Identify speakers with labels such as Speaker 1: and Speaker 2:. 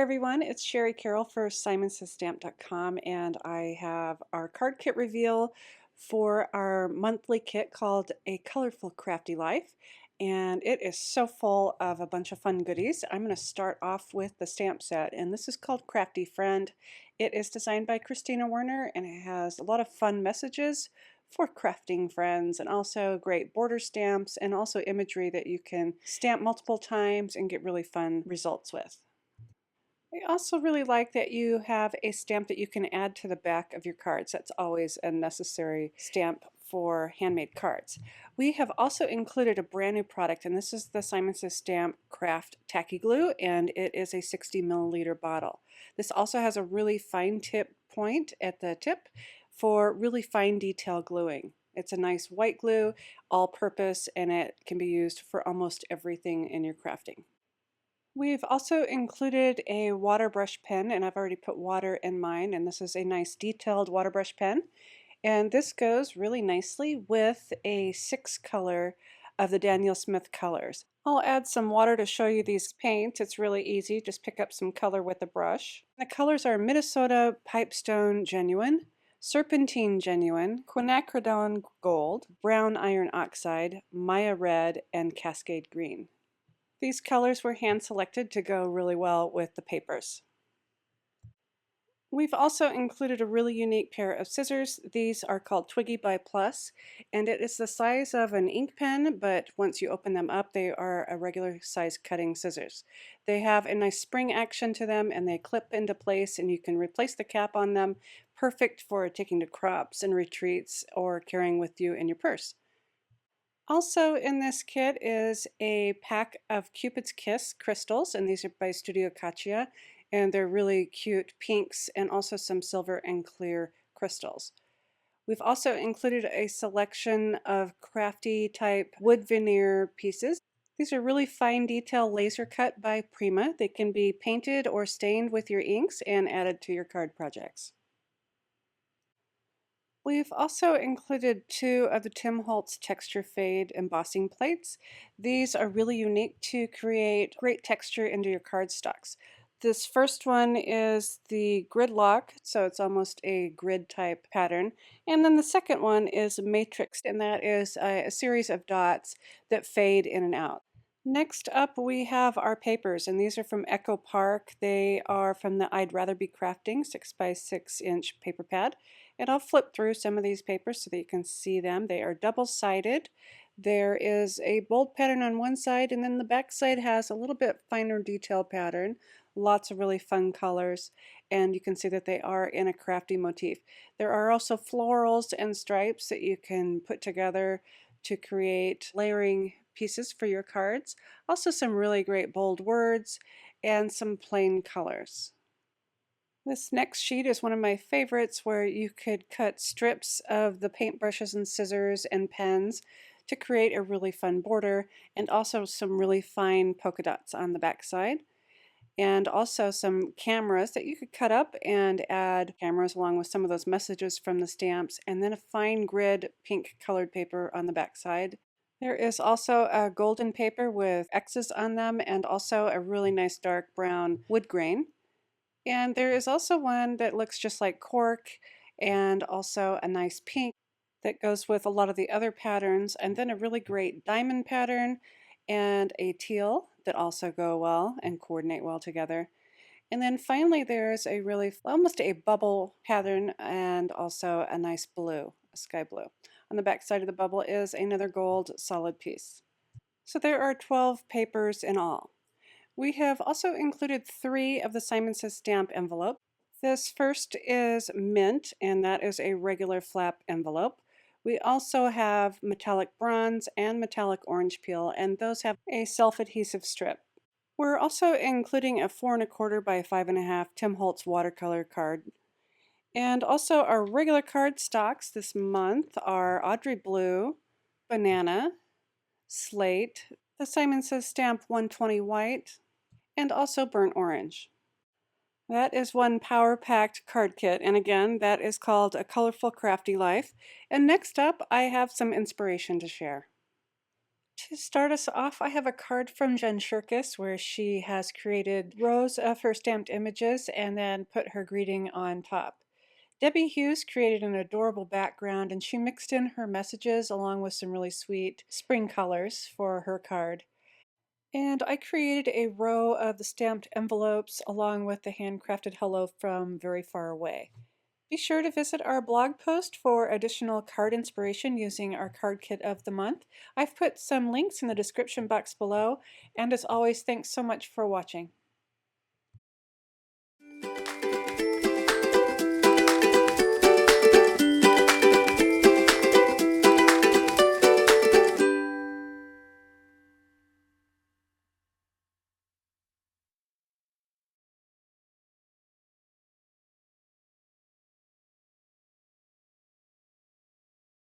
Speaker 1: there everyone, it's Sherry Carroll for SimonsStamp.com, and I have our card kit reveal for our monthly kit called A Colorful Crafty Life, and it is so full of a bunch of fun goodies. I'm going to start off with the stamp set, and this is called Crafty Friend. It is designed by Christina Werner, and it has a lot of fun messages for crafting friends, and also great border stamps, and also imagery that you can stamp multiple times and get really fun results with. I also really like that you have a stamp that you can add to the back of your cards. That's always a necessary stamp for handmade cards. We have also included a brand new product, and this is the Simons Stamp Craft Tacky Glue, and it is a 60 milliliter bottle. This also has a really fine tip point at the tip for really fine detail gluing. It's a nice white glue, all-purpose, and it can be used for almost everything in your crafting. We've also included a water brush pen, and I've already put water in mine, and this is a nice detailed water brush pen. And this goes really nicely with a 6 color of the Daniel Smith colors. I'll add some water to show you these paints. It's really easy. Just pick up some color with the brush. The colors are Minnesota Pipestone Genuine, Serpentine Genuine, Quinacridone Gold, Brown Iron Oxide, Maya Red, and Cascade Green. These colors were hand selected to go really well with the papers. We've also included a really unique pair of scissors. These are called Twiggy by Plus, and it is the size of an ink pen, but once you open them up, they are a regular size cutting scissors. They have a nice spring action to them, and they clip into place, and you can replace the cap on them. Perfect for taking to crops and retreats or carrying with you in your purse. Also in this kit is a pack of Cupid's Kiss crystals, and these are by Studio Katia, and they're really cute pinks and also some silver and clear crystals. We've also included a selection of crafty type wood veneer pieces. These are really fine detail laser cut by Prima. They can be painted or stained with your inks and added to your card projects. We've also included 2 of the Tim Holtz Texture Fade embossing plates. These are really unique to create great texture into your cardstocks. This first one is the gridlock, so it's almost a grid type pattern. And then the second one is matrix, and that is a series of dots that fade in and out. Next up we have our papers, and these are from Echo Park. They are from the I'd Rather Be Crafting 6x6" paper pad. And I'll flip through some of these papers so that you can see them. They are double-sided. There is a bold pattern on one side, and then the back side has a little bit finer detail pattern. Lots of really fun colors, and you can see that they are in a crafty motif. There are also florals and stripes that you can put together to create layering pieces for your cards. Also some really great bold words and some plain colors. This next sheet is one of my favorites, where you could cut strips of the paintbrushes and scissors and pens to create a really fun border, and also some really fine polka dots on the back side. And also some cameras that you could cut up and add cameras along with some of those messages from the stamps, and then a fine grid pink colored paper on the back side. There is also a golden paper with X's on them, and also a really nice dark brown wood grain. And there is also one that looks just like cork, and also a nice pink that goes with a lot of the other patterns, and then a really great diamond pattern and a teal that also go well and coordinate well together. And then finally there's a really almost a bubble pattern, and also a nice blue, a sky blue. On the back side of the bubble is another gold solid piece. So there are 12 papers in all. We have also included 3 of the Simons Stamp envelope. This first is mint, and that is a regular flap envelope. We also have metallic bronze and metallic orange peel, and those have a self-adhesive strip. We're also including a 4 1/4 by 5 1/2 Tim Holtz watercolor card. And also our regular card stocks this month are Audrey Blue, Banana, Slate, the Simons Stamp 120 White, and also burnt orange. That is one power-packed card kit, and again, that is called A Colorful Crafty Life. And next up, I have some inspiration to share. To start us off, I have a card from Jen Shirkus where she has created rows of her stamped images and then put her greeting on top. Debbie Hughes created an adorable background and she mixed in her messages along with some really sweet spring colors for her card. And I created a row of the stamped envelopes along with the handcrafted hello from very far away. Be sure to visit our blog post for additional card inspiration using our card kit of the month. I've put some links in the description box below, and as always, thanks so much for watching.